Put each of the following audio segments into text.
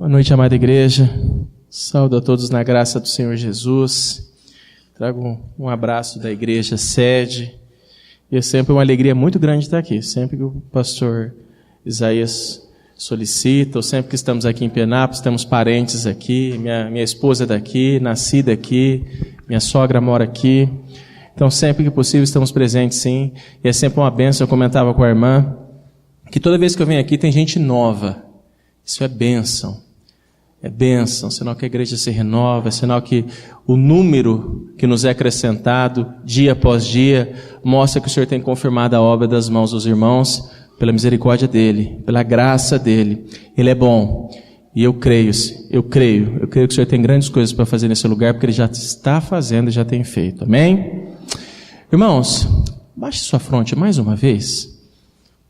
Boa noite, amada igreja. Saúdo a todos na graça do Senhor Jesus. Trago um abraço da igreja sede. E é sempre uma alegria muito grande estar aqui. Sempre que o pastor Isaías solicita, ou sempre que estamos aqui em Penápolis, temos parentes aqui. Minha esposa é daqui, nascida aqui, minha sogra mora aqui. Então, sempre que possível, estamos presentes, sim. E é sempre uma bênção. Eu comentava com a irmã que toda vez que eu venho aqui tem gente nova. Isso é bênção. É bênção, sinal que a igreja se renova, é sinal que o número que nos é acrescentado dia após dia mostra que o Senhor tem confirmado a obra das mãos dos irmãos pela misericórdia dEle, pela graça dEle. Ele é bom e eu creio que o Senhor tem grandes coisas para fazer nesse lugar, porque Ele já está fazendo e já tem feito. Amém? Irmãos, baixe sua fronte mais uma vez,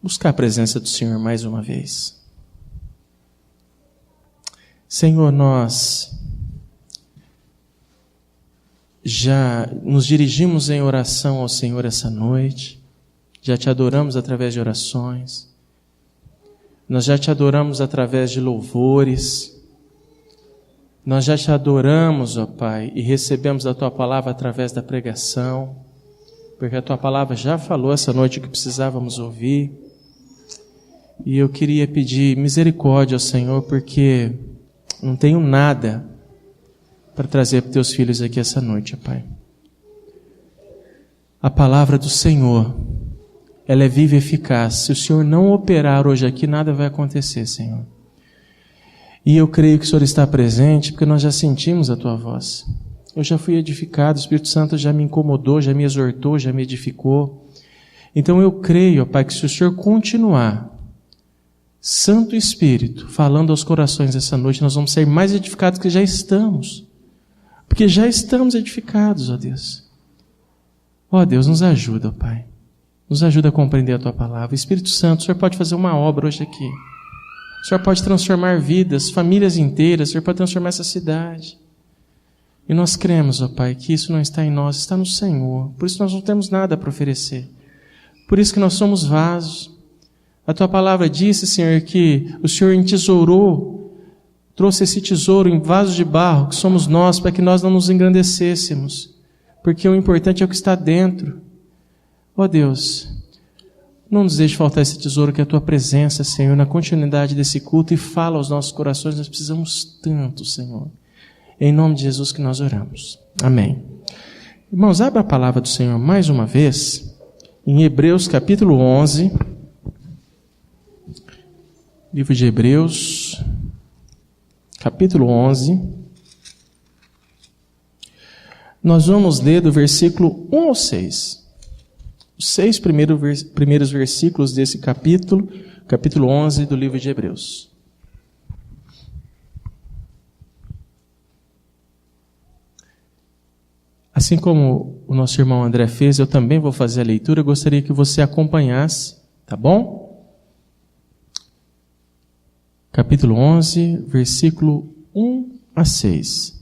buscar a presença do Senhor mais uma vez. Senhor, nós já nos dirigimos em oração ao Senhor essa noite, já te adoramos através de orações, nós já te adoramos através de louvores, nós já te adoramos, ó Pai, e recebemos a Tua palavra através da pregação, porque a Tua palavra já falou essa noite o que precisávamos ouvir, e eu queria pedir misericórdia ao Senhor, porque não tenho nada para trazer para teus filhos aqui essa noite, Pai. A palavra do Senhor, ela é viva e eficaz. Se o Senhor não operar hoje aqui, nada vai acontecer, Senhor. E eu creio que o Senhor está presente, porque nós já sentimos a Tua voz. Eu já fui edificado, o Espírito Santo já me incomodou, já me exortou, já me edificou. Então eu creio, Pai, que se o Senhor continuar, Santo Espírito, falando aos corações essa noite, nós vamos ser mais edificados que já estamos. Porque já estamos edificados, ó Deus. Ó Deus, nos ajuda, ó Pai. Nos ajuda a compreender a Tua palavra. Espírito Santo, o Senhor pode fazer uma obra hoje aqui. O Senhor pode transformar vidas, famílias inteiras. O Senhor pode transformar essa cidade. E nós cremos, ó Pai, que isso não está em nós, está no Senhor. Por isso nós não temos nada para oferecer. Por isso que nós somos vasos. A Tua palavra disse, Senhor, que o Senhor entesourou, trouxe esse tesouro em vasos de barro, que somos nós, para que nós não nos engrandecêssemos. Porque o importante é o que está dentro. Ó Deus, não nos deixe faltar esse tesouro, que é a Tua presença, Senhor, na continuidade desse culto, e fala aos nossos corações, nós precisamos tanto, Senhor. Em nome de Jesus que nós oramos. Amém. Irmãos, abra a palavra do Senhor mais uma vez, em Hebreus capítulo 11, livro de Hebreus, capítulo 11. Nós vamos ler do versículo 1 ao 6. Os 6 primeiros versículos desse capítulo 11 do livro de Hebreus. Assim como o nosso irmão André fez, eu também vou fazer a leitura. Eu gostaria que você acompanhasse, tá bom? Capítulo 11, versículo 1 a 6.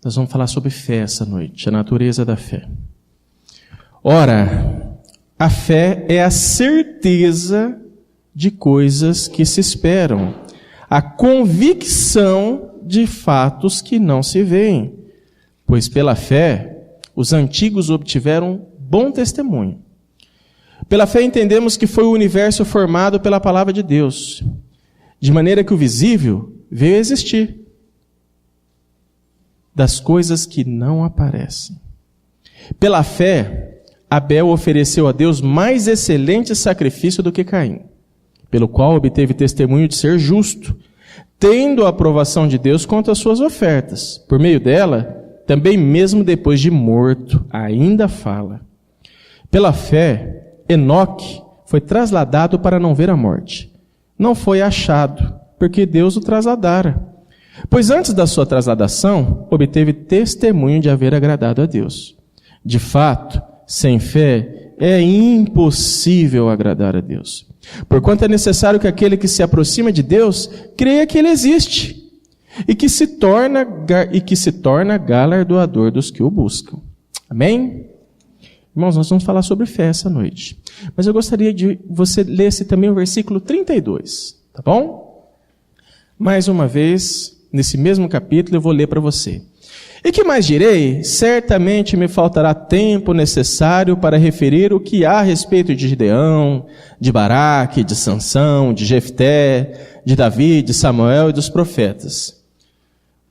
Nós vamos falar sobre fé essa noite, a natureza da fé. Ora, a fé é a certeza de coisas que se esperam, a convicção de fatos que não se veem. Pois pela fé, os antigos obtiveram bom testemunho. Pela fé entendemos que foi o universo formado pela palavra de Deus, de maneira que o visível veio a existir das coisas que não aparecem. Pela fé, Abel ofereceu a Deus mais excelente sacrifício do que Caim, pelo qual obteve testemunho de ser justo, tendo a aprovação de Deus quanto às suas ofertas. Por meio dela, também mesmo depois de morto, ainda fala. Pela fé, Enoque foi trasladado para não ver a morte. Não foi achado, porque Deus o trasladara. Pois antes da sua trasladação, obteve testemunho de haver agradado a Deus. De fato, sem fé, é impossível agradar a Deus. Porquanto é necessário que aquele que se aproxima de Deus creia que Ele existe e que se torna galardoador dos que o buscam. Amém? Irmãos, nós vamos falar sobre fé essa noite. Mas eu gostaria de você lesse também o versículo 32, tá bom? Mais uma vez, nesse mesmo capítulo, eu vou ler para você. E que mais direi? Certamente me faltará tempo necessário para referir o que há a respeito de Gideão, de Baraque, de Sansão, de Jefté, de Davi, de Samuel e dos profetas.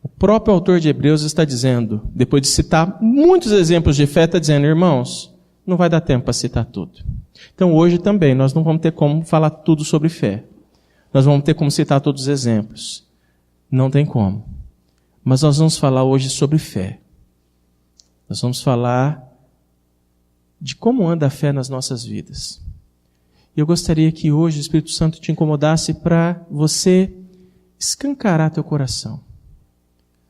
O próprio autor de Hebreus está dizendo, depois de citar muitos exemplos de fé, está dizendo, irmãos, não vai dar tempo para citar tudo. Então hoje também nós não vamos ter como falar tudo sobre fé. Nós vamos ter como citar todos os exemplos. Não tem como. Mas nós vamos falar hoje sobre fé. Nós vamos falar de como anda a fé nas nossas vidas. E eu gostaria que hoje o Espírito Santo te incomodasse para você escancarar teu coração.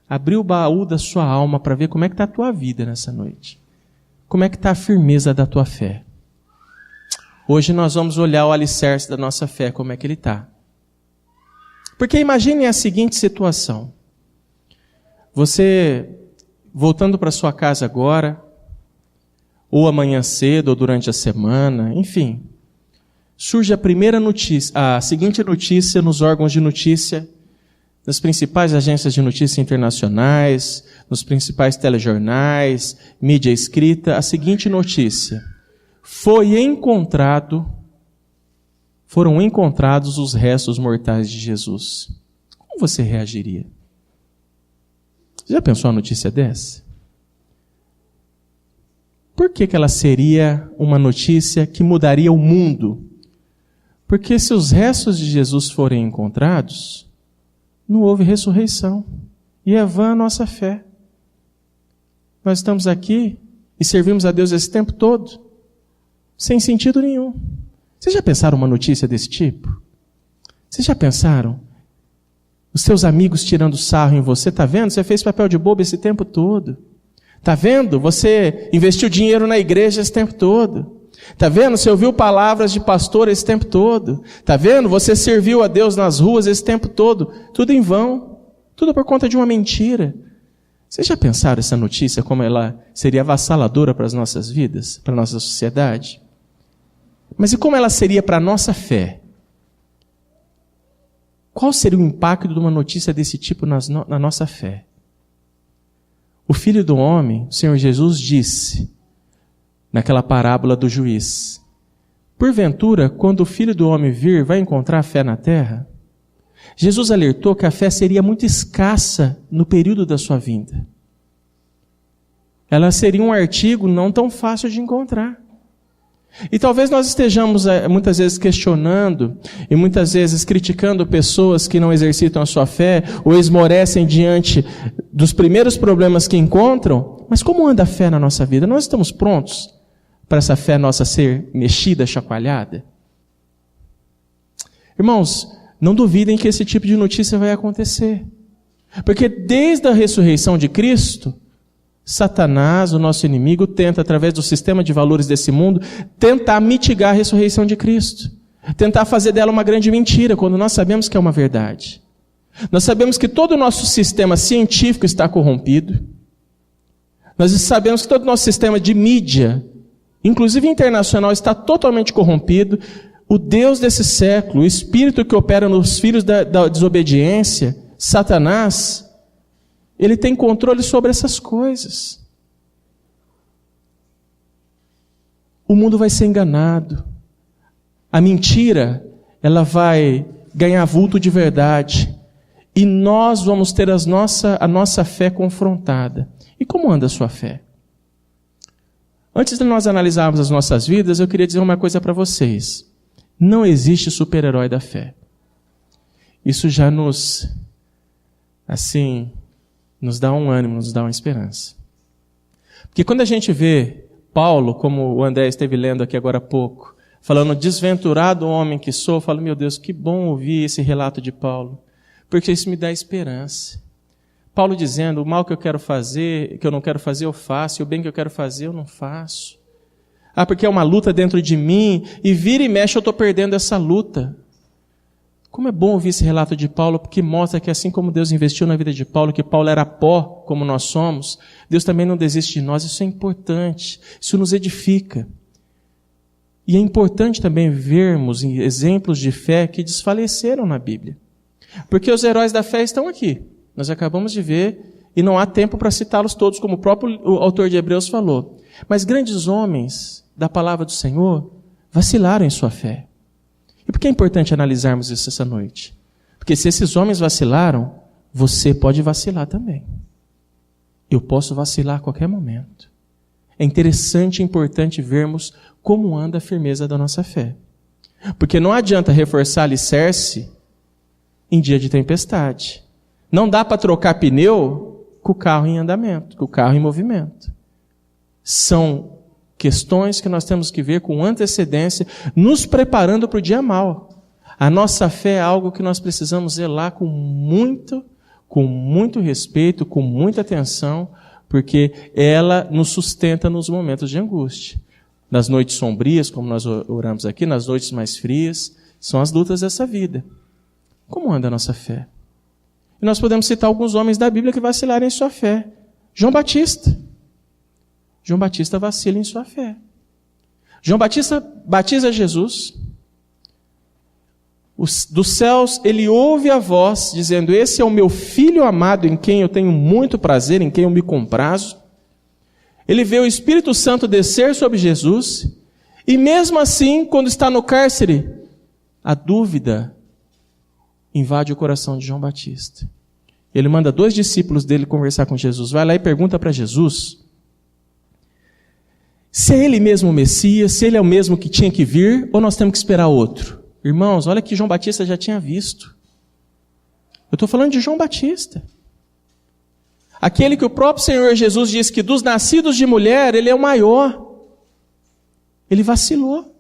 Abrir o baú da sua alma para ver como é que está a tua vida nessa noite. Como é que está a firmeza da tua fé. Hoje nós vamos olhar o alicerce da nossa fé, como é que ele está. Porque imagine a seguinte situação. Você, voltando para sua casa agora, ou amanhã cedo, ou durante a semana, enfim, surge a seguinte notícia nos órgãos de notícia, nas principais agências de notícia internacionais, nos principais telejornais, mídia escrita, a seguinte notícia: foram encontrados os restos mortais de Jesus. Como você reagiria? Você já pensou uma notícia dessa? Por que ela seria uma notícia que mudaria o mundo? Porque se os restos de Jesus forem encontrados, não houve ressurreição. E é vã a nossa fé. Nós estamos aqui e servimos a Deus esse tempo todo, sem sentido nenhum. Vocês já pensaram uma notícia desse tipo? Vocês já pensaram? Os seus amigos tirando sarro em você, tá vendo? Você fez papel de bobo esse tempo todo. Tá vendo? Você investiu dinheiro na igreja esse tempo todo. Tá vendo? Você ouviu palavras de pastor esse tempo todo. Tá vendo? Você serviu a Deus nas ruas esse tempo todo. Tudo em vão. Tudo por conta de uma mentira. Vocês já pensaram essa notícia, como ela seria avassaladora para as nossas vidas, para a nossa sociedade? Mas e como ela seria para a nossa fé? Qual seria o impacto de uma notícia desse tipo na nossa fé? O Filho do Homem, o Senhor Jesus, disse, naquela parábola do juiz, porventura, quando o Filho do Homem vir, vai encontrar fé na terra? Jesus alertou que a fé seria muito escassa no período da sua vinda. Ela seria um artigo não tão fácil de encontrar. E talvez nós estejamos muitas vezes questionando e muitas vezes criticando pessoas que não exercitam a sua fé ou esmorecem diante dos primeiros problemas que encontram. Mas como anda a fé na nossa vida? Nós estamos prontos para essa fé nossa ser mexida, chacoalhada? Irmãos, não duvidem que esse tipo de notícia vai acontecer. Porque desde a ressurreição de Cristo, Satanás, o nosso inimigo, tenta, através do sistema de valores desse mundo, tentar mitigar a ressurreição de Cristo. Tentar fazer dela uma grande mentira, quando nós sabemos que é uma verdade. Nós sabemos que todo o nosso sistema científico está corrompido. Nós sabemos que todo o nosso sistema de mídia, inclusive internacional, está totalmente corrompido. O Deus desse século, o espírito que opera nos filhos da desobediência, Satanás, ele tem controle sobre essas coisas. O mundo vai ser enganado. A mentira, ela vai ganhar vulto de verdade. E nós vamos ter a nossa fé confrontada. E como anda a sua fé? Antes de nós analisarmos as nossas vidas, eu queria dizer uma coisa para vocês. Não existe super-herói da fé. Isso já nos dá um ânimo, nos dá uma esperança. Porque quando a gente vê Paulo, como o André esteve lendo aqui agora há pouco, falando, desventurado homem que sou, eu falo, meu Deus, que bom ouvir esse relato de Paulo, porque isso me dá esperança. Paulo dizendo, o mal que eu quero fazer, que eu não quero fazer, eu faço, e o bem que eu quero fazer, eu não faço. Porque é uma luta dentro de mim, e vira e mexe eu estou perdendo essa luta. Como é bom ouvir esse relato de Paulo, porque mostra que assim como Deus investiu na vida de Paulo, que Paulo era pó, como nós somos, Deus também não desiste de nós. Isso é importante, isso nos edifica. E é importante também vermos exemplos de fé que desfaleceram na Bíblia. Porque os heróis da fé estão aqui. Nós acabamos de ver, e não há tempo para citá-los todos, como o próprio autor de Hebreus falou. Mas grandes homens da palavra do Senhor vacilaram em sua fé. E por que é importante analisarmos isso essa noite? Porque se esses homens vacilaram, você pode vacilar também. Eu posso vacilar a qualquer momento. É interessante e importante vermos como anda a firmeza da nossa fé. Porque não adianta reforçar alicerce em dia de tempestade. Não dá para trocar pneu com o carro em andamento, com o carro em movimento. São questões que nós temos que ver com antecedência, nos preparando para o dia mau. A nossa fé é algo que nós precisamos zelar com muito respeito, com muita atenção, porque ela nos sustenta nos momentos de angústia. Nas noites sombrias, como nós oramos aqui, nas noites mais frias, são as lutas dessa vida. Como anda a nossa fé? E nós podemos citar alguns homens da Bíblia que vacilaram em sua fé. João Batista vacila em sua fé. João Batista batiza Jesus. Dos céus ele ouve a voz dizendo: esse é o meu filho amado em quem eu tenho muito prazer, em quem eu me comprazo. Ele vê o Espírito Santo descer sobre Jesus. E mesmo assim, quando está no cárcere, a dúvida invade o coração de João Batista. Ele manda 2 discípulos dele conversar com Jesus. Vai lá e pergunta para Jesus se é ele mesmo o Messias, se ele é o mesmo que tinha que vir, ou nós temos que esperar outro. Irmãos, olha que João Batista já tinha visto. Eu estou falando de João Batista. Aquele que o próprio Senhor Jesus disse que dos nascidos de mulher, ele é o maior. Ele vacilou.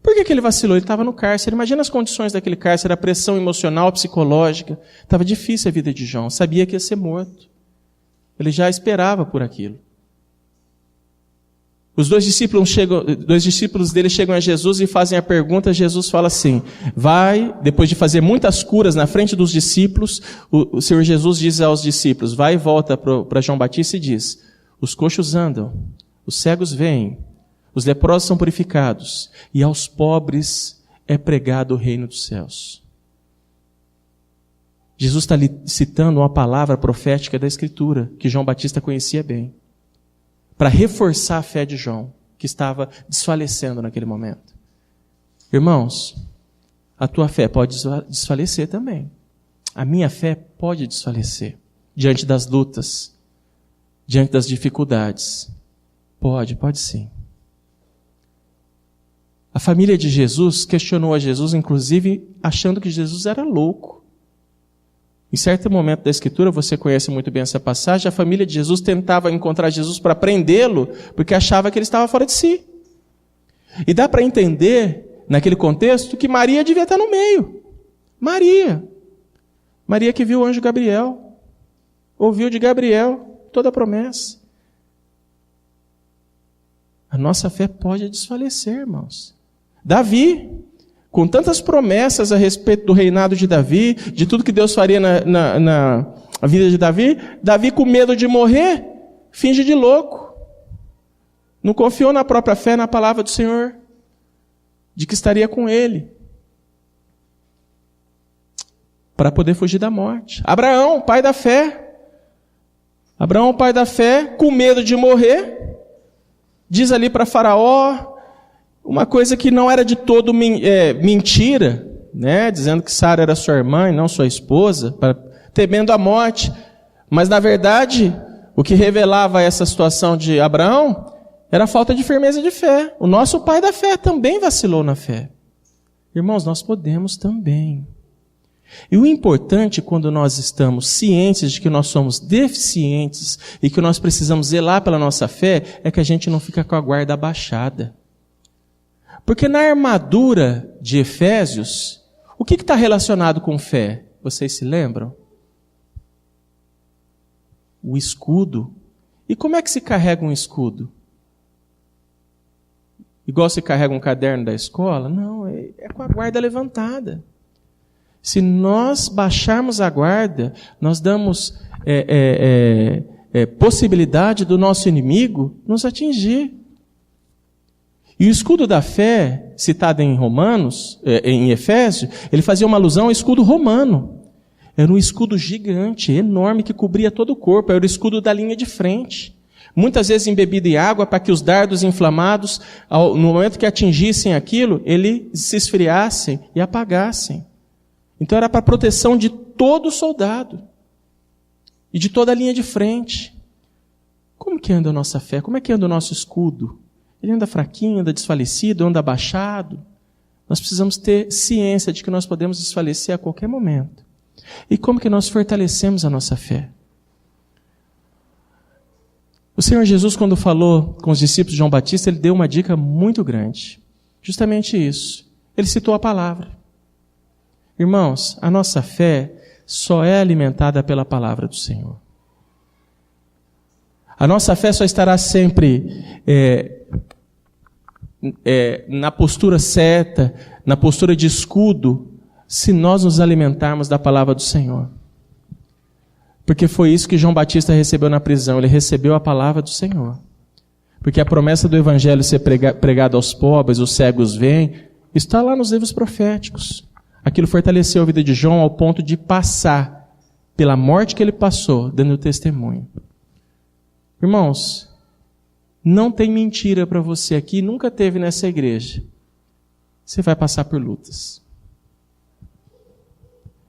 Por que ele vacilou? Ele estava no cárcere. Imagina as condições daquele cárcere, a pressão emocional, psicológica. Estava difícil a vida de João. Sabia que ia ser morto. Ele já esperava por aquilo. Os 2 discípulos dele chegam a Jesus e fazem a pergunta. Jesus fala assim: vai, depois de fazer muitas curas na frente dos discípulos, o Senhor Jesus diz aos discípulos, vai e volta para João Batista e diz: os coxos andam, os cegos veem, os leprosos são purificados, e aos pobres é pregado o reino dos céus. Jesus está ali citando uma palavra profética da Escritura, que João Batista conhecia bem, para reforçar a fé de João, que estava desfalecendo naquele momento. Irmãos, a tua fé pode desfalecer também. A minha fé pode desfalecer diante das lutas, diante das dificuldades. Pode sim. A família de Jesus questionou a Jesus, inclusive, achando que Jesus era louco. Em certo momento da Escritura, você conhece muito bem essa passagem, a família de Jesus tentava encontrar Jesus para prendê-lo, porque achava que ele estava fora de si. E dá para entender, naquele contexto, que Maria devia estar no meio. Maria que viu o anjo Gabriel, ouviu de Gabriel toda a promessa. A nossa fé pode desfalecer, irmãos. Davi, com tantas promessas a respeito do reinado de Davi, de tudo que Deus faria na vida de Davi, Davi com medo de morrer, finge de louco. Não confiou na própria fé, na palavra do Senhor, de que estaria com ele, para poder fugir da morte. Abraão, pai da fé, com medo de morrer, diz ali para Faraó uma coisa que não era de todo mentira, né? Dizendo que Sara era sua irmã e não sua esposa, temendo a morte. Mas, na verdade, o que revelava essa situação de Abraão era a falta de firmeza de fé. O nosso pai da fé também vacilou na fé. Irmãos, nós podemos também. E o importante, quando nós estamos cientes de que nós somos deficientes e que nós precisamos zelar pela nossa fé, é que a gente não fica com a guarda abaixada. Porque na armadura de Efésios, o que está relacionado com fé? Vocês se lembram? O escudo. E como é que se carrega um escudo? Igual se carrega um caderno da escola? Não, é com a guarda levantada. Se nós baixarmos a guarda, nós damos possibilidade do nosso inimigo nos atingir. E o escudo da fé, citado em Romanos, em Efésios, ele fazia uma alusão ao escudo romano. Era um escudo gigante, enorme, que cobria todo o corpo. Era o escudo da linha de frente. Muitas vezes embebido em água, para que os dardos inflamados, no momento que atingissem aquilo, eles se esfriassem e apagassem. Então era para a proteção de todo soldado. E de toda a linha de frente. Como que anda a nossa fé? Como é que anda o nosso escudo? Ele anda fraquinho, anda desfalecido, anda abaixado? Nós precisamos ter ciência de que nós podemos desfalecer a qualquer momento. E como que nós fortalecemos a nossa fé? O Senhor Jesus, quando falou com os discípulos de João Batista, ele deu uma dica muito grande. Justamente isso. Ele citou a palavra. Irmãos, a nossa fé só é alimentada pela palavra do Senhor. A nossa fé só estará sempre na postura certa, na postura de escudo, se nós nos alimentarmos da palavra do Senhor. Porque foi isso que João Batista recebeu na prisão. Ele recebeu a palavra do Senhor. Porque a promessa do Evangelho ser pregado aos pobres, os cegos veem, está lá nos livros proféticos. Aquilo fortaleceu a vida de João ao ponto de passar pela morte que ele passou, dando testemunho. Irmãos, não tem mentira para você aqui, nunca teve nessa igreja. Você vai passar por lutas.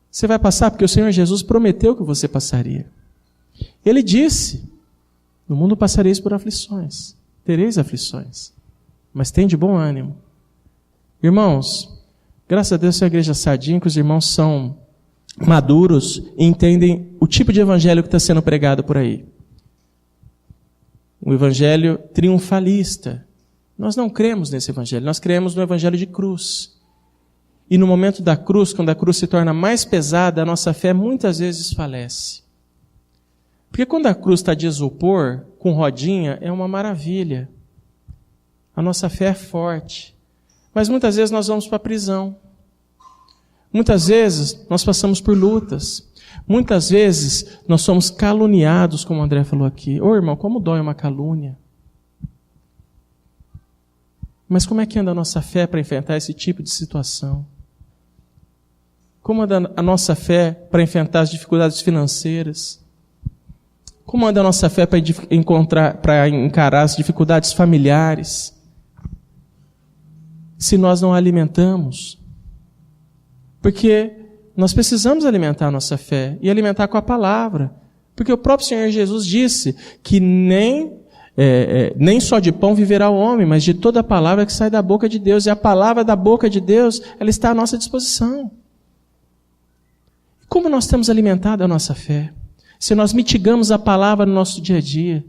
Você vai passar porque o Senhor Jesus prometeu que você passaria. Ele disse, no mundo passareis por aflições, tereis aflições, mas tende bom ânimo. Irmãos, graças a Deus, a igreja Sardim, que os irmãos são maduros e entendem o tipo de evangelho que está sendo pregado por aí. Um evangelho triunfalista. Nós não cremos nesse evangelho, nós cremos no evangelho de cruz. E no momento da cruz, quando a cruz se torna mais pesada, a nossa fé muitas vezes falece. Porque quando a cruz está de isopor, com rodinha, é uma maravilha. A nossa fé é forte. Mas muitas vezes nós vamos para a prisão. Muitas vezes nós passamos por lutas. Muitas vezes nós somos caluniados, como o André falou aqui. Ô irmão, como dói uma calúnia. Mas como é que anda a nossa fé para enfrentar esse tipo de situação? Como anda a nossa fé para enfrentar as dificuldades financeiras? Como anda a nossa fé para encarar as dificuldades familiares? Se nós não a alimentamos. Porque nós precisamos alimentar a nossa fé e alimentar com a palavra. Porque o próprio Senhor Jesus disse que nem só de pão viverá o homem, mas de toda a palavra que sai da boca de Deus. E a palavra da boca de Deus, ela está à nossa disposição. Como nós temos alimentado a nossa fé? Se nós mitigamos a palavra no nosso dia a dia.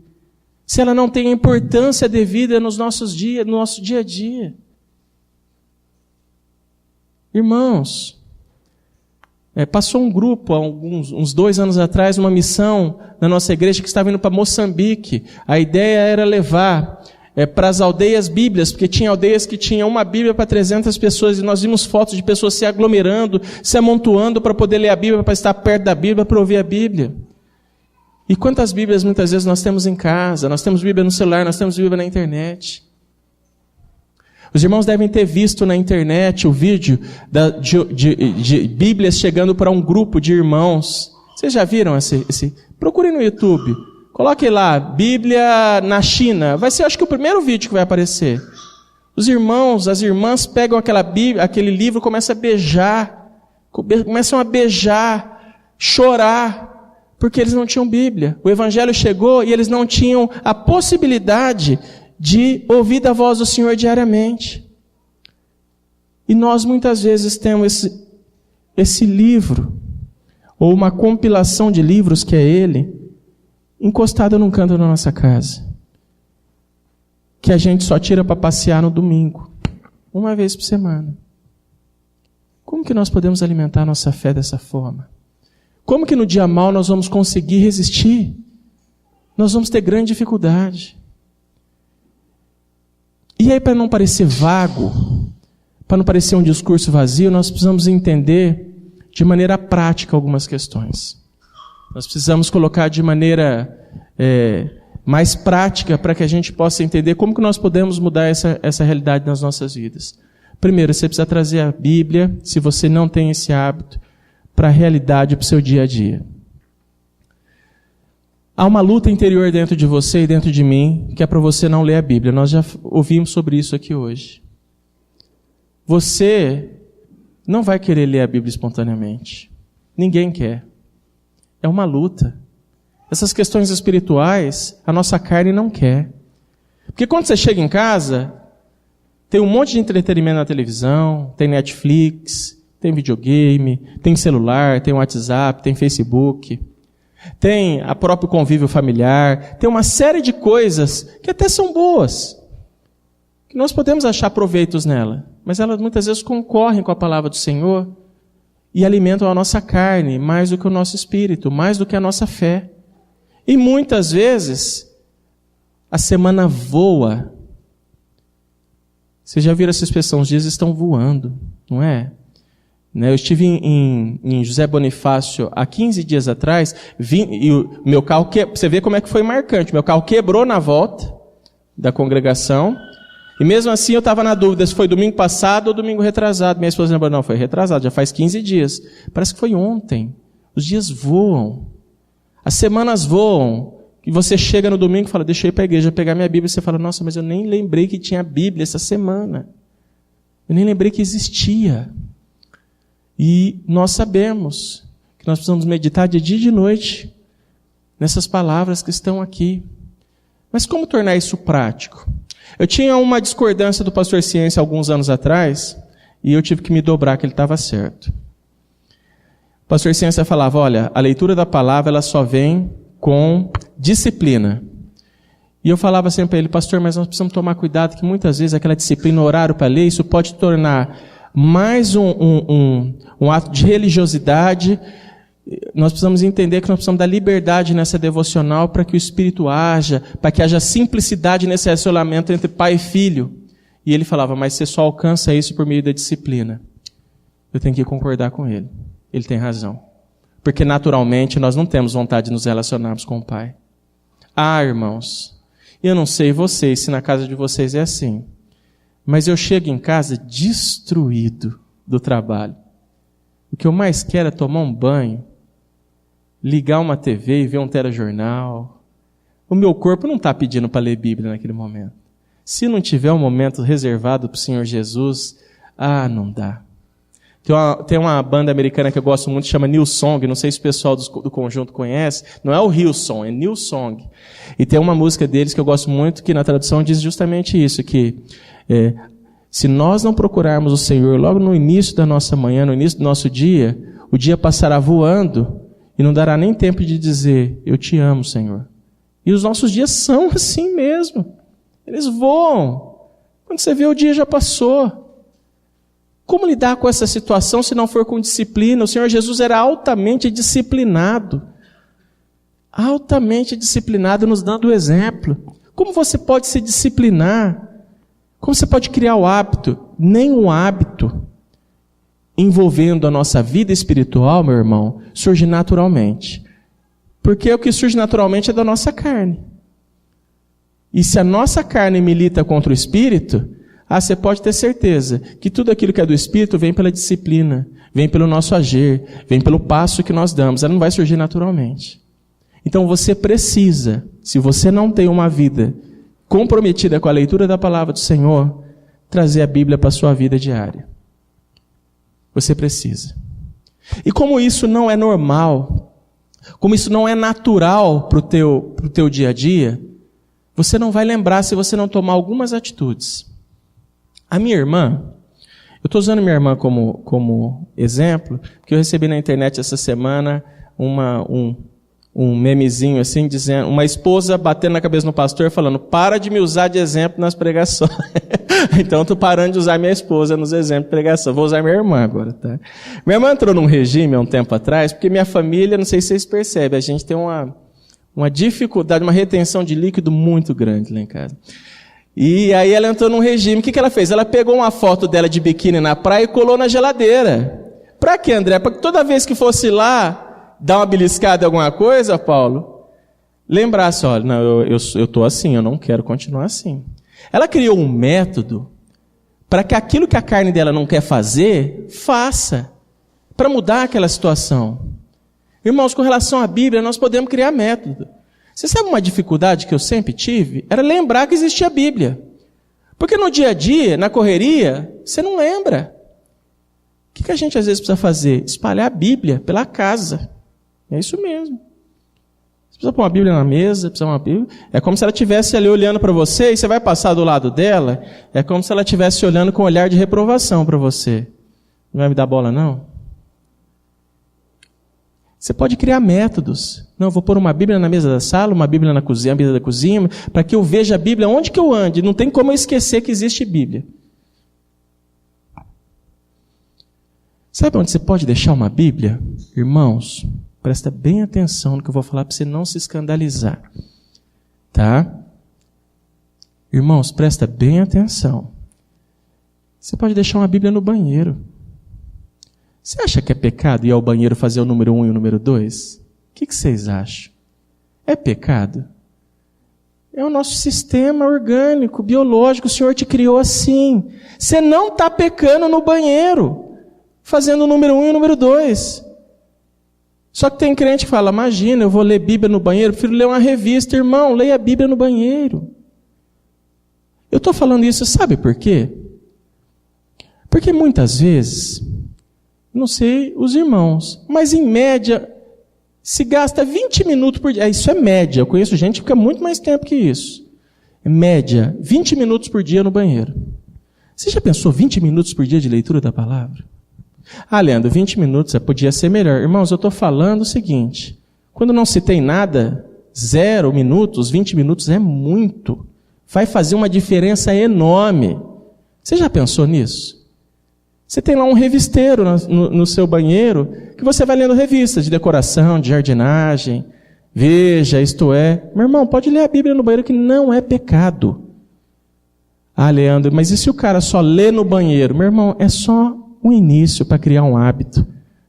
Se ela não tem a importância devida no nosso dia a dia. Irmãos, passou um grupo, há uns 2 anos atrás, uma missão na nossa igreja que estava indo para Moçambique. A ideia era levar para as aldeias Bíblias, porque tinha aldeias que tinham uma Bíblia para 300 pessoas, e nós vimos fotos de pessoas se aglomerando, se amontoando para poder ler a Bíblia, para estar perto da Bíblia, para ouvir a Bíblia. E quantas Bíblias muitas vezes nós temos em casa? Nós temos Bíblia no celular, nós temos Bíblia na internet. Os irmãos devem ter visto na internet o vídeo de Bíblias chegando para um grupo de irmãos. Vocês já viram esse? Procurem no YouTube. Coloquem lá, Bíblia na China. Vai ser, acho que, o primeiro vídeo que vai aparecer. Os irmãos, as irmãs pegam aquele livro e começam a beijar, chorar, porque eles não tinham Bíblia. O Evangelho chegou e eles não tinham a possibilidade de ouvir da voz do Senhor diariamente. E nós muitas vezes temos esse livro, ou uma compilação de livros que é ele, encostado num canto da nossa casa, que a gente só tira para passear no domingo, uma vez por semana. Como que nós podemos alimentar a nossa fé dessa forma? Como que no dia mau nós vamos conseguir resistir? Nós vamos ter grande dificuldade. E aí, para não parecer vago, para não parecer um discurso vazio, nós precisamos entender de maneira prática algumas questões. Nós precisamos colocar de maneira mais prática para que a gente possa entender como que nós podemos mudar essa realidade nas nossas vidas. Primeiro, você precisa trazer a Bíblia, se você não tem esse hábito, para a realidade, para o seu dia a dia. Há uma luta interior dentro de você e dentro de mim, que é para você não ler a Bíblia. Nós já ouvimos sobre isso aqui hoje. Você não vai querer ler a Bíblia espontaneamente. Ninguém quer. É uma luta. Essas questões espirituais, a nossa carne não quer. Porque quando você chega em casa, tem um monte de entretenimento na televisão, tem Netflix, tem videogame, tem celular, tem WhatsApp, tem Facebook, tem a próprio convívio familiar, tem uma série de coisas que até são boas, que nós podemos achar proveitos nela, mas elas muitas vezes concorrem com a palavra do Senhor e alimentam a nossa carne mais do que o nosso espírito, mais do que a nossa fé. E muitas vezes a semana voa. Vocês já viram essa expressão? Os dias estão voando, não é? Eu estive em José Bonifácio há 15 dias atrás, e o meu carro, você vê como é que foi marcante, meu carro quebrou na volta da congregação, e mesmo assim eu estava na dúvida se foi domingo passado ou domingo retrasado. Minha esposa lembrou, não, foi retrasado, já faz 15 dias. Parece que foi ontem. Os dias voam, as semanas voam, e você chega no domingo e fala, deixa eu ir para a igreja pegar minha Bíblia, e você fala, nossa, mas eu nem lembrei que tinha Bíblia essa semana, eu nem lembrei que existia. E nós sabemos que nós precisamos meditar de dia e de noite nessas palavras que estão aqui. Mas como tornar isso prático? Eu tinha uma discordância do pastor Ciência alguns anos atrás, e eu tive que me dobrar que ele estava certo. O pastor Ciência falava, olha, a leitura da palavra ela só vem com disciplina. E eu falava sempre para ele, pastor, mas nós precisamos tomar cuidado que muitas vezes aquela disciplina, horário para ler, isso pode tornar mais um ato de religiosidade. Nós precisamos entender que nós precisamos da liberdade nessa devocional para que o Espírito haja, para que haja simplicidade nesse relacionamento entre pai e filho. E ele falava, mas você só alcança isso por meio da disciplina. Eu tenho que concordar com ele. Ele tem razão. Porque naturalmente nós não temos vontade de nos relacionarmos com o Pai. Ah, irmãos, eu não sei vocês, se na casa de vocês é assim. Mas eu chego em casa destruído do trabalho. O que eu mais quero é tomar um banho, ligar uma TV e ver um telejornal. O meu corpo não está pedindo para ler Bíblia naquele momento. Se não tiver um momento reservado para o Senhor Jesus, não dá. Tem uma banda americana que eu gosto muito, chama New Song, não sei se o pessoal do conjunto conhece, não é o Hillsong, é New Song. E tem uma música deles que eu gosto muito, que na tradução diz justamente isso, que se nós não procurarmos o Senhor logo no início da nossa manhã, no início do nosso dia, o dia passará voando e não dará nem tempo de dizer, eu te amo, Senhor. E os nossos dias são assim mesmo, eles voam. Quando você vê, o dia já passou. Como lidar com essa situação se não for com disciplina? O Senhor Jesus era altamente disciplinado, nos dando o exemplo. Como você pode se disciplinar? Como você pode criar o hábito? Nenhum hábito envolvendo a nossa vida espiritual, meu irmão, surge naturalmente. Porque o que surge naturalmente é da nossa carne. E se a nossa carne milita contra o Espírito, você pode ter certeza que tudo aquilo que é do Espírito vem pela disciplina, vem pelo nosso agir, vem pelo passo que nós damos. Ela não vai surgir naturalmente. Então você precisa, se você não tem uma vida comprometida com a leitura da palavra do Senhor, trazer a Bíblia para a sua vida diária. Você precisa. E como isso não é normal, como isso não é natural para o teu dia a dia, você não vai lembrar se você não tomar algumas atitudes. A minha irmã, eu estou usando minha irmã como exemplo, porque eu recebi na internet essa semana um memezinho assim, dizendo, uma esposa batendo na cabeça no pastor, falando, para de me usar de exemplo nas pregações. Então eu estou parando de usar minha esposa nos exemplos de pregação. Vou usar minha irmã agora, tá? Minha irmã entrou num regime há um tempo atrás, porque minha família, não sei se vocês percebem, a gente tem uma dificuldade, uma retenção de líquido muito grande lá em casa. E aí ela entrou num regime, o que ela fez? Ela pegou uma foto dela de biquíni na praia e colou na geladeira. Para quê, André? Para que toda vez que fosse lá, dar uma beliscada em alguma coisa, Paulo, lembrasse, olha, não, eu estou assim, eu não quero continuar assim. Ela criou um método para que aquilo que a carne dela não quer fazer, faça, para mudar aquela situação. Irmãos, com relação à Bíblia, nós podemos criar método. Você sabe uma dificuldade que eu sempre tive? Era lembrar que existia a Bíblia. Porque no dia a dia, na correria, você não lembra. O que a gente às vezes precisa fazer? Espalhar a Bíblia pela casa. É isso mesmo. Você precisa pôr uma Bíblia na mesa, precisa uma Bíblia. É como se ela estivesse ali olhando para você e você vai passar do lado dela. É como se ela estivesse olhando com um olhar de reprovação para você. Não vai me dar bola, não? Você pode criar métodos. Não, eu vou pôr uma Bíblia na mesa da sala, uma Bíblia na cozinha, mesa da cozinha, para que eu veja a Bíblia onde que eu ande. Não tem como eu esquecer que existe Bíblia. Sabe onde você pode deixar uma Bíblia? Irmãos, presta bem atenção no que eu vou falar para você não se escandalizar. Tá? Irmãos, presta bem atenção. Você pode deixar uma Bíblia no banheiro. Você acha que é pecado ir ao banheiro fazer o número 1 e o número 2? O que vocês acham? É pecado? É o nosso sistema orgânico, biológico. O Senhor te criou assim. Você não está pecando no banheiro, fazendo o número 1 e o número 2. Só que tem crente que fala, imagina, eu vou ler Bíblia no banheiro, prefiro ler uma revista. Irmão, leia a Bíblia no banheiro. Eu estou falando isso, sabe por quê? Porque muitas vezes, não sei os irmãos, mas em média, se gasta 20 minutos por dia. Isso é média, eu conheço gente que fica muito mais tempo que isso. Em média, 20 minutos por dia no banheiro. Você já pensou 20 minutos por dia de leitura da palavra? Ah, Leandro, 20 minutos podia ser melhor. Irmãos, eu estou falando o seguinte, quando não se tem nada, 0 minutos, 20 minutos é muito. Vai fazer uma diferença enorme. Você já pensou nisso? Você tem lá um revisteiro no seu banheiro, que você vai lendo revistas de decoração, de jardinagem, Veja, isto é. Meu irmão, pode ler a Bíblia no banheiro que não é pecado. Ah, Leandro, mas e se o cara só lê no banheiro? Meu irmão, é só um início para criar um hábito.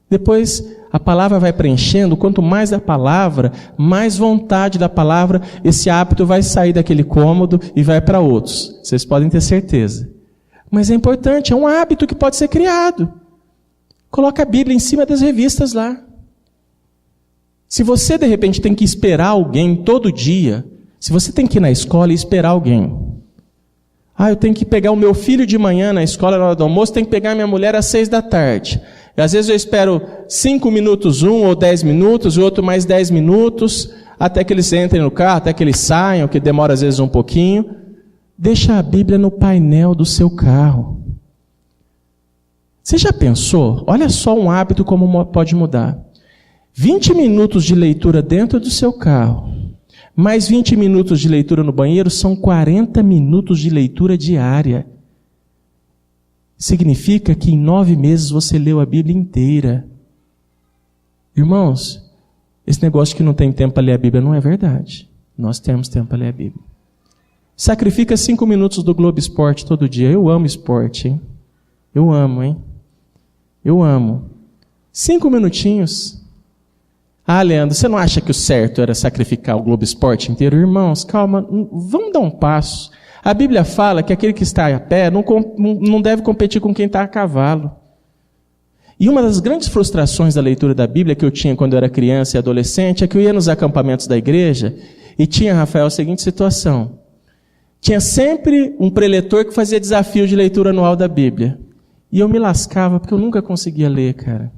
Depois a palavra vai preenchendo, quanto mais a palavra, mais vontade da palavra, esse hábito vai sair daquele cômodo e vai para outros. Vocês podem ter certeza. Mas é importante, é um hábito que pode ser criado. Coloca a Bíblia em cima das revistas lá. Se você de repente tem que esperar alguém todo dia, se você tem que ir na escola e esperar alguém. Ah, eu tenho que pegar o meu filho de manhã na escola, na hora do almoço, tenho que pegar minha mulher às 6 da tarde. E às vezes eu espero 5 minutos um, ou 10 minutos, o outro mais 10 minutos, até que eles entrem no carro, até que eles saiam, que demora às vezes um pouquinho. Deixa a Bíblia no painel do seu carro. Você já pensou? Olha só um hábito como pode mudar. 20 minutos de leitura dentro do seu carro, mais 20 minutos de leitura no banheiro, são 40 minutos de leitura diária. Significa que em 9 meses você leu a Bíblia inteira. Irmãos, esse negócio que não tem tempo para ler a Bíblia não é verdade. Nós temos tempo para ler a Bíblia. Sacrifica 5 minutos do Globo Esporte todo dia. Eu amo esporte, hein? Eu amo, hein? Eu amo. 5 minutinhos. Ah, Leandro, você não acha que o certo era sacrificar o Globo Esporte inteiro? Irmãos, calma, vamos dar um passo. A Bíblia fala que aquele que está a pé não deve competir com quem está a cavalo. E uma das grandes frustrações da leitura da Bíblia que eu tinha quando eu era criança e adolescente é que eu ia nos acampamentos da igreja e tinha, Rafael, a seguinte situação. Tinha sempre um preletor que fazia desafio de leitura anual da Bíblia. E eu me lascava porque eu nunca conseguia ler, cara.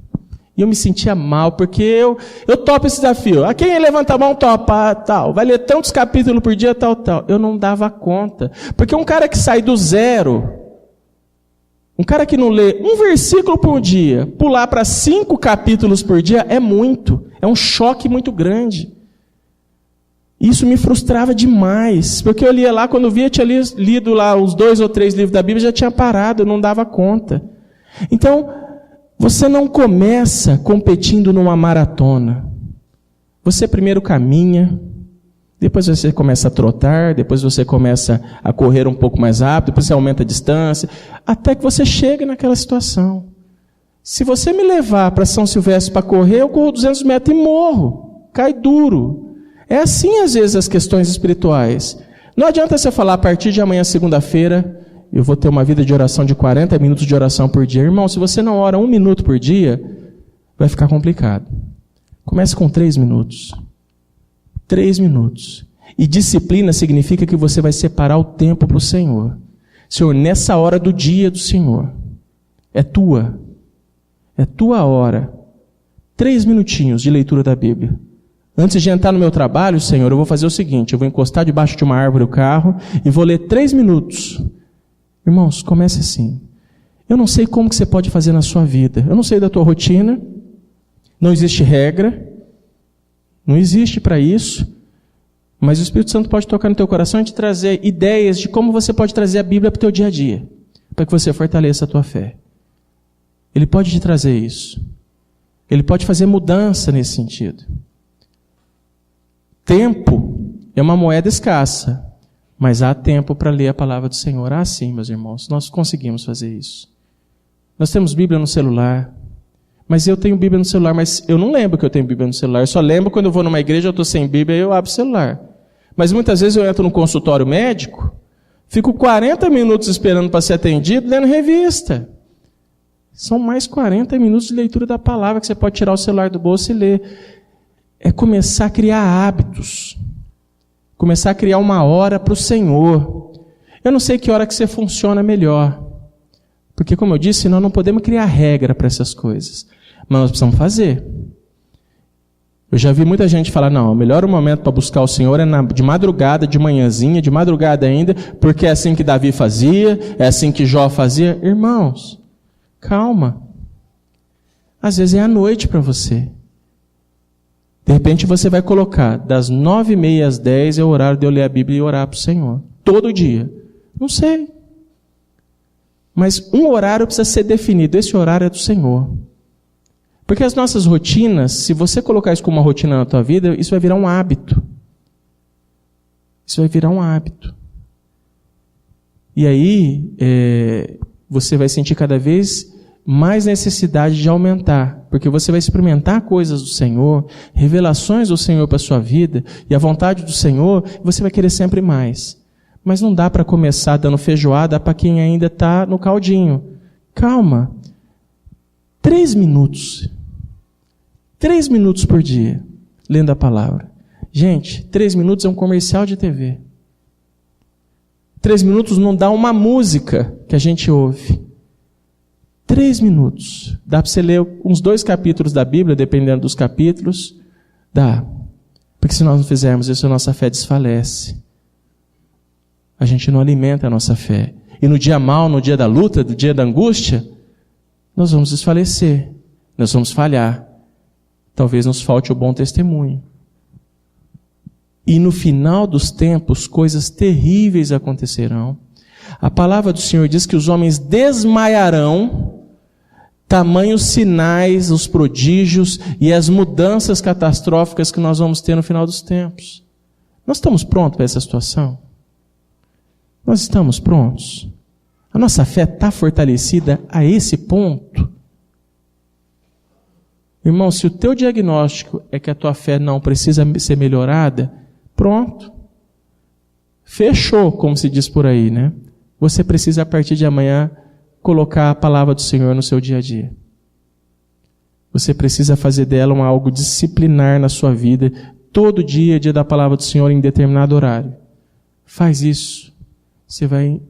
E eu me sentia mal, porque eu topo esse desafio. A quem levanta a mão, topa, tal. Vai ler tantos capítulos por dia, tal, tal. Eu não dava conta. Porque um cara que sai do zero, um cara que não lê um versículo por dia, pular para 5 capítulos por dia é muito. É um choque muito grande. Isso me frustrava demais. Porque eu lia lá, quando eu via, tinha lido lá os 2 ou 3 livros da Bíblia, já tinha parado, eu não dava conta. Então, você não começa competindo numa maratona. Você primeiro caminha, depois você começa a trotar, depois você começa a correr um pouco mais rápido, depois você aumenta a distância, até que você chega naquela situação. Se você me levar para São Silvestre para correr, eu corro 200 metros e morro. Cai duro. É assim, às vezes, as questões espirituais. Não adianta você falar, a partir de amanhã, segunda-feira, eu vou ter uma vida de oração de 40 minutos de oração por dia. Irmão, se você não ora 1 minuto por dia, vai ficar complicado. Comece com 3 minutos. 3 minutos. E disciplina significa que você vai separar o tempo para o Senhor. Senhor, nessa hora do dia do Senhor, é tua hora. 3 minutinhos de leitura da Bíblia. Antes de entrar no meu trabalho, Senhor, eu vou fazer o seguinte, eu vou encostar debaixo de uma árvore o carro e vou ler 3 minutos. Irmãos, comece assim. Eu não sei como que você pode fazer na sua vida. Eu não sei da tua rotina. Não existe regra. Não existe para isso. Mas o Espírito Santo pode tocar no teu coração e te trazer ideias de como você pode trazer a Bíblia para o teu dia a dia. Para que você fortaleça a tua fé. Ele pode te trazer isso. Ele pode fazer mudança nesse sentido. Tempo é uma moeda escassa, mas há tempo para ler a palavra do Senhor. Ah, sim, meus irmãos, nós conseguimos fazer isso. Nós temos Bíblia no celular, mas eu tenho Bíblia no celular, mas eu não lembro que eu tenho Bíblia no celular. Eu só lembro quando eu vou numa igreja, eu estou sem Bíblia e eu abro o celular. Mas muitas vezes eu entro no consultório médico, fico 40 minutos esperando para ser atendido, lendo revista. São mais 40 minutos de leitura da palavra que você pode tirar o celular do bolso e ler. É começar a criar hábitos. Começar a criar uma hora para o Senhor. Eu não sei que hora que você funciona melhor. Porque, como eu disse, nós não podemos criar regra para essas coisas. Mas nós precisamos fazer. Eu já vi muita gente falar, não, o melhor momento para buscar o Senhor é de madrugada, de manhãzinha, de madrugada ainda, porque é assim que Davi fazia, é assim que Jó fazia. Irmãos, calma. Às vezes é à noite para você. De repente você vai colocar, das 9h30 às 10 é o horário de eu ler a Bíblia e orar para o Senhor. Todo dia. Não sei. Mas um horário precisa ser definido. Esse horário é do Senhor. Porque as nossas rotinas, se você colocar isso como uma rotina na tua vida, isso vai virar um hábito. Isso vai virar um hábito. E aí, você vai sentir cada vez mais necessidade de aumentar, porque você vai experimentar coisas do Senhor, revelações do Senhor para a sua vida, e a vontade do Senhor, e você vai querer sempre mais. Mas não dá para começar dando feijoada para quem ainda está no caldinho. Calma. 3 minutos. 3 minutos por dia, lendo a palavra. Gente, 3 minutos é um comercial de TV. 3 minutos não dá uma música que a gente ouve. 3 minutos. Dá para você ler uns 2 capítulos da Bíblia, dependendo dos capítulos. Dá. Porque se nós não fizermos isso, a nossa fé desfalece. A gente não alimenta a nossa fé. E no dia mau, no dia da luta, no dia da angústia, nós vamos desfalecer. Nós vamos falhar. Talvez nos falte o bom testemunho. E no final dos tempos, coisas terríveis acontecerão. A palavra do Senhor diz que os homens desmaiarão, tamanhos sinais, os prodígios e as mudanças catastróficas que nós vamos ter no final dos tempos. Nós estamos prontos para essa situação? Nós estamos prontos? A nossa fé está fortalecida a esse ponto? Irmão, se o teu diagnóstico é que a tua fé não precisa ser melhorada, pronto. Fechou, como se diz por aí, né? Você precisa, a partir de amanhã, colocar a palavra do Senhor no seu dia a dia. Você precisa fazer dela algo disciplinar na sua vida. Todo dia, dia da palavra do Senhor, em determinado horário. Faz isso. Você vai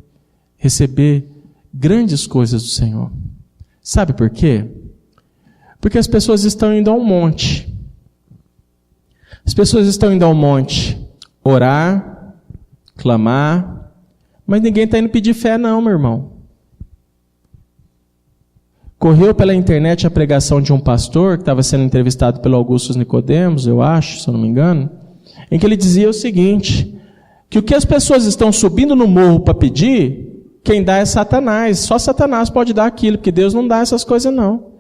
receber grandes coisas do Senhor. Sabe por quê? Porque as pessoas estão indo ao monte. As pessoas estão indo ao monte orar, clamar, mas ninguém está indo pedir fé não, meu irmão. Correu pela internet a pregação de um pastor que estava sendo entrevistado pelo Augusto Nicodemos, eu acho, se eu não me engano, em que ele dizia o seguinte, que o que as pessoas estão subindo no morro para pedir, quem dá é Satanás. Só Satanás pode dar aquilo, porque Deus não dá essas coisas não.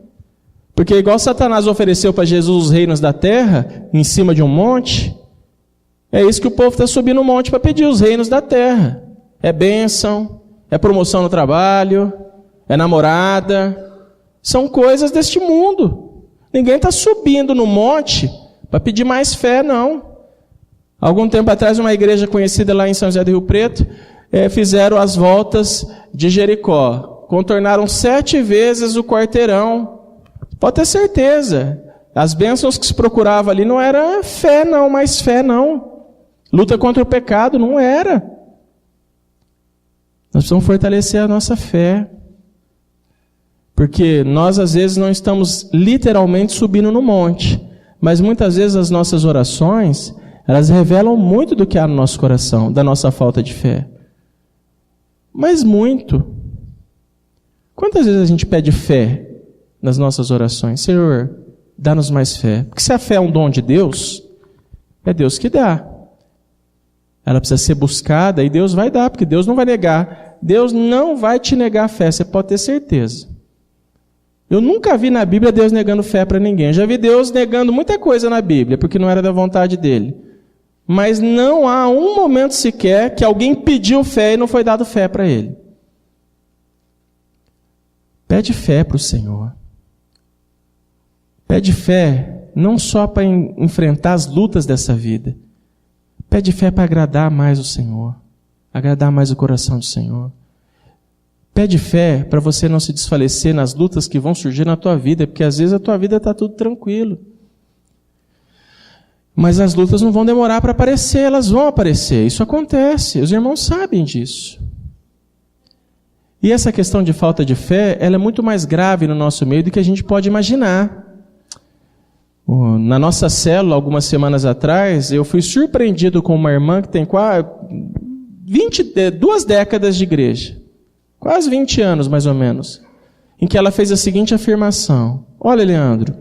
Porque igual Satanás ofereceu para Jesus os reinos da terra, em cima de um monte, é isso que o povo está subindo no monte para pedir, os reinos da terra. É bênção, é promoção no trabalho, é namorada, São coisas deste mundo. Ninguém está subindo no monte para pedir mais fé, não. Algum tempo atrás, uma igreja conhecida lá em São José do Rio Preto, fizeram as voltas de Jericó. Contornaram 7 vezes o quarteirão. Pode ter certeza. As bênçãos que se procurava ali não era fé, não, mais fé, não. Luta contra o pecado, não era. Nós precisamos fortalecer a nossa fé. Porque nós, às vezes, não estamos literalmente subindo no monte. Mas, muitas vezes, as nossas orações, elas revelam muito do que há no nosso coração, da nossa falta de fé. Mas muito. Quantas vezes a gente pede fé nas nossas orações? Senhor, dá-nos mais fé. Porque se a fé é um dom de Deus, é Deus que dá. Ela precisa ser buscada e Deus vai dar, porque Deus não vai negar. Deus não vai te negar a fé, você pode ter certeza. Eu nunca vi na Bíblia Deus negando fé para ninguém. Eu já vi Deus negando muita coisa na Bíblia, porque não era da vontade dele. Mas não há um momento sequer que alguém pediu fé e não foi dado fé para ele. Pede fé para o Senhor. Pede fé não só para enfrentar as lutas dessa vida. Pede fé para agradar mais o Senhor. Agradar mais o coração do Senhor. Pede fé para você não se desfalecer nas lutas que vão surgir na tua vida, porque às vezes a tua vida está tudo tranquilo. Mas as lutas não vão demorar para aparecer, elas vão aparecer. Isso acontece, os irmãos sabem disso. E essa questão de falta de fé, ela é muito mais grave no nosso meio do que a gente pode imaginar. Na nossa célula, algumas semanas atrás, eu fui surpreendido com uma irmã que tem quase 2 décadas de igreja. Quase 20 anos, mais ou menos. Em que ela fez a seguinte afirmação. Olha, Leandro,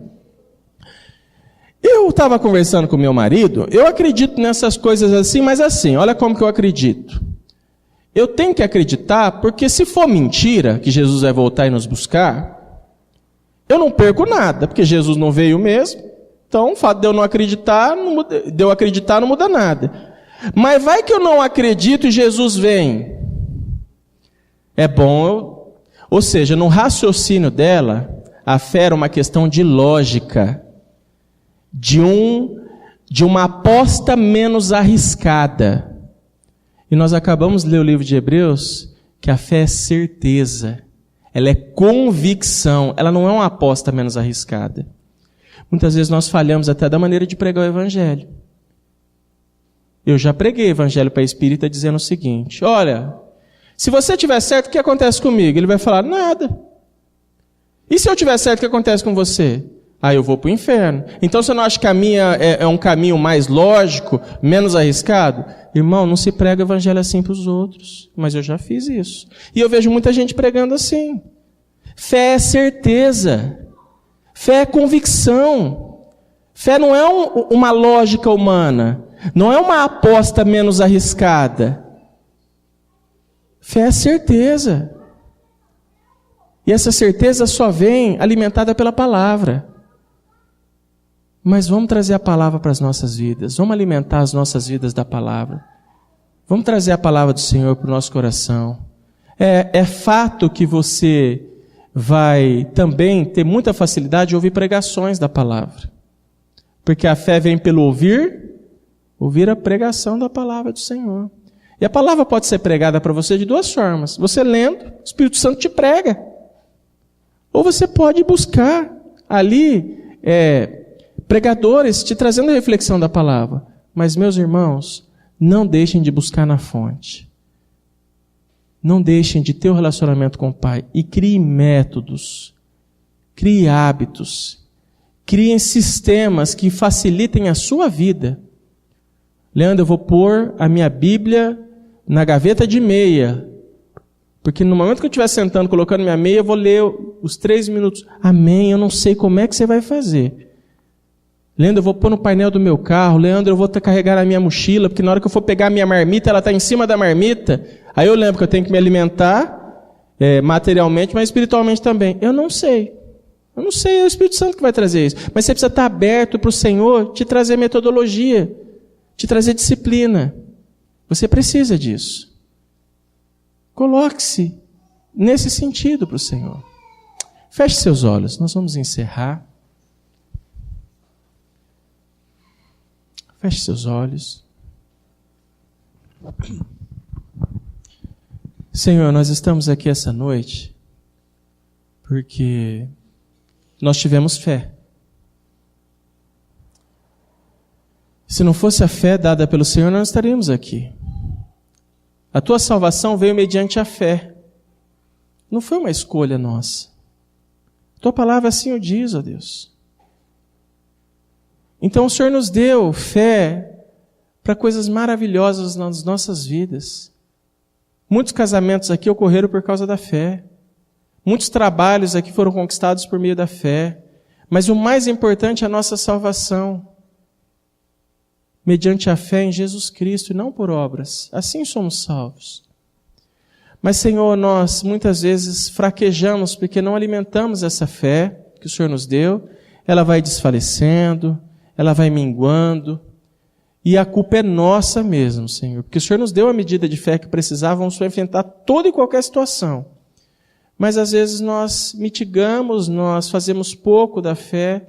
eu estava conversando com meu marido, eu acredito nessas coisas assim, mas assim, olha como que eu acredito. Eu tenho que acreditar, porque se for mentira, que Jesus vai voltar e nos buscar, eu não perco nada, porque Jesus não veio mesmo. Então, o fato de eu não acreditar, não muda nada. Mas vai que eu não acredito e Jesus vem. É bom, ou seja, no raciocínio dela, a fé era uma questão de lógica, de uma aposta menos arriscada. E nós acabamos de ler o livro de Hebreus, que a fé é certeza, ela é convicção, ela não é uma aposta menos arriscada. Muitas vezes nós falhamos até da maneira de pregar o evangelho. Eu já preguei evangelho para espírita dizendo o seguinte, olha, se você tiver certo, o que acontece comigo? Ele vai falar, nada. E se eu tiver certo, o que acontece com você? Eu vou para o inferno. Então você não acha que a minha é um caminho mais lógico, menos arriscado? Irmão, não se prega o evangelho assim para os outros. Mas eu já fiz isso. E eu vejo muita gente pregando assim. Fé é certeza. Fé é convicção. Fé não é uma lógica humana. Não é uma aposta menos arriscada. Fé é certeza. E essa certeza só vem alimentada pela palavra. Mas vamos trazer a palavra para as nossas vidas. Vamos alimentar as nossas vidas da palavra. Vamos trazer a palavra do Senhor para o nosso coração. É fato que você vai também ter muita facilidade de ouvir pregações da palavra. Porque a fé vem pelo ouvir a pregação da palavra do Senhor. E a palavra pode ser pregada para você de 2 formas. Você lendo, o Espírito Santo te prega. Ou você pode buscar ali pregadores te trazendo a reflexão da palavra. Mas, meus irmãos, não deixem de buscar na fonte. Não deixem de ter um relacionamento com o Pai. E criem métodos, criem hábitos, criem sistemas que facilitem a sua vida. Leandro, eu vou pôr a minha Bíblia na gaveta de meia. Porque no momento que eu estiver sentando, colocando minha meia, eu vou ler os 3 minutos. Amém, eu não sei como é que você vai fazer. Leandro, eu vou pôr no painel do meu carro. Leandro, eu vou carregar a minha mochila, porque na hora que eu for pegar a minha marmita, ela está em cima da marmita. Aí eu lembro que eu tenho que me alimentar materialmente, mas espiritualmente também. Eu não sei. Eu não sei, é o Espírito Santo que vai trazer isso. Mas você precisa estar aberto para o Senhor te trazer metodologia, te trazer disciplina. Você precisa disso. Coloque-se nesse sentido para o Senhor. Feche seus olhos, nós vamos encerrar. Feche seus olhos. Senhor, nós estamos aqui essa noite porque nós tivemos fé. Se não fosse a fé dada pelo Senhor, nós não estaríamos aqui. A tua salvação veio mediante a fé. Não foi uma escolha nossa. A tua palavra assim o diz, ó Deus. Então o Senhor nos deu fé para coisas maravilhosas nas nossas vidas. Muitos casamentos aqui ocorreram por causa da fé. Muitos trabalhos aqui foram conquistados por meio da fé. Mas o mais importante é a nossa salvação. Mediante a fé em Jesus Cristo e não por obras. Assim somos salvos. Mas, Senhor, nós muitas vezes fraquejamos porque não alimentamos essa fé que o Senhor nos deu. Ela vai desfalecendo, ela vai minguando. E a culpa é nossa mesmo, Senhor. Porque o Senhor nos deu a medida de fé que precisávamos para enfrentar toda e qualquer situação. Mas às vezes nós mitigamos, nós fazemos pouco da fé,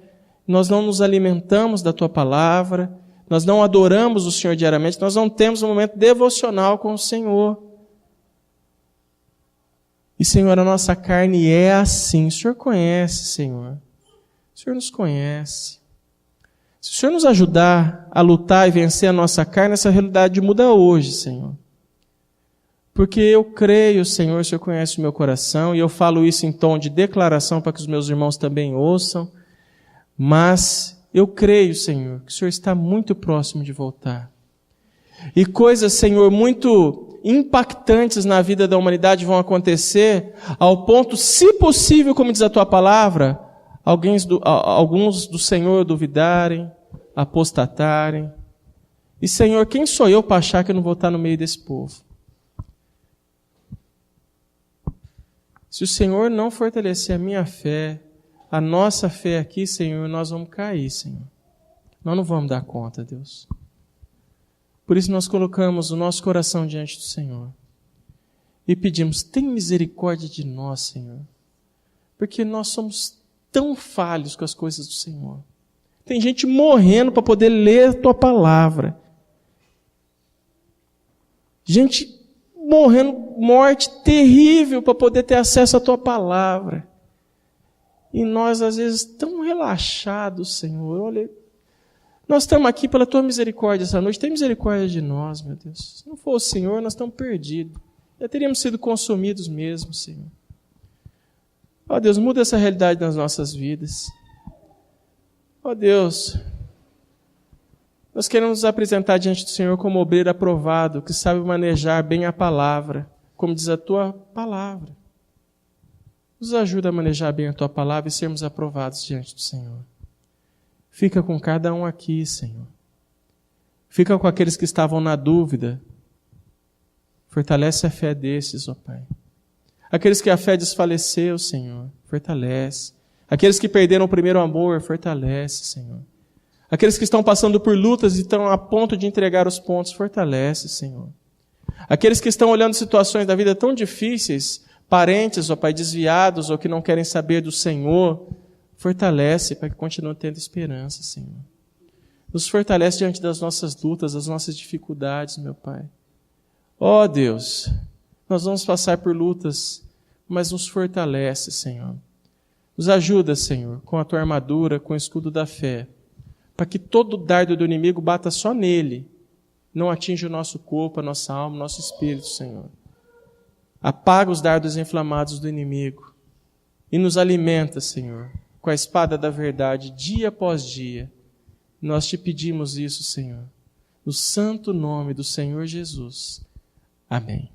nós não nos alimentamos da Tua palavra, nós não adoramos o Senhor diariamente, nós não temos um momento devocional com o Senhor. E, Senhor, a nossa carne é assim. O Senhor conhece, Senhor. O Senhor nos conhece. Se o Senhor nos ajudar a lutar e vencer a nossa carne, essa realidade muda hoje, Senhor. Porque eu creio, Senhor, o Senhor conhece o meu coração, e eu falo isso em tom de declaração para que os meus irmãos também ouçam, mas eu creio, Senhor, que o Senhor está muito próximo de voltar. E coisas, Senhor, muito impactantes na vida da humanidade vão acontecer, ao ponto, se possível, como diz a Tua palavra, alguns do Senhor duvidarem, apostatarem. E, Senhor, quem sou eu para achar que eu não vou estar no meio desse povo? Se o Senhor não fortalecer a minha fé, a nossa fé aqui, Senhor, nós vamos cair, Senhor. Nós não vamos dar conta, Deus. Por isso nós colocamos o nosso coração diante do Senhor e pedimos, tem misericórdia de nós, Senhor, porque nós somos tão falhos com as coisas do Senhor. Tem gente morrendo para poder ler a Tua palavra. Gente morrendo, morte terrível para poder ter acesso à Tua palavra. E nós, às vezes, tão relaxados, Senhor. Olha, nós estamos aqui pela Tua misericórdia essa noite. Tem misericórdia de nós, meu Deus. Se não for o Senhor, nós estamos perdidos. Já teríamos sido consumidos mesmo, Senhor. Ó Deus, muda essa realidade nas nossas vidas. Ó Deus, nós queremos nos apresentar diante do Senhor como obreiro aprovado, que sabe manejar bem a palavra, como diz a Tua palavra. Nos ajuda a manejar bem a Tua palavra e sermos aprovados diante do Senhor. Fica com cada um aqui, Senhor. Fica com aqueles que estavam na dúvida. Fortalece a fé desses, ó Pai. Aqueles que a fé desfaleceu, Senhor, fortalece. Aqueles que perderam o primeiro amor, fortalece, Senhor. Aqueles que estão passando por lutas e estão a ponto de entregar os pontos, fortalece, Senhor. Aqueles que estão olhando situações da vida tão difíceis, parentes, ó Pai, desviados ou que não querem saber do Senhor, fortalece para que continuem tendo esperança, Senhor. Nos fortalece diante das nossas lutas, das nossas dificuldades, meu Pai. Ó Deus, nós vamos passar por lutas, mas nos fortalece, Senhor. Nos ajuda, Senhor, com a Tua armadura, com o escudo da fé, para que todo dardo do inimigo bata só nele, não atinja o nosso corpo, a nossa alma, o nosso espírito, Senhor. Apaga os dardos inflamados do inimigo e nos alimenta, Senhor, com a espada da verdade, dia após dia. Nós Te pedimos isso, Senhor, no santo nome do Senhor Jesus. Amém.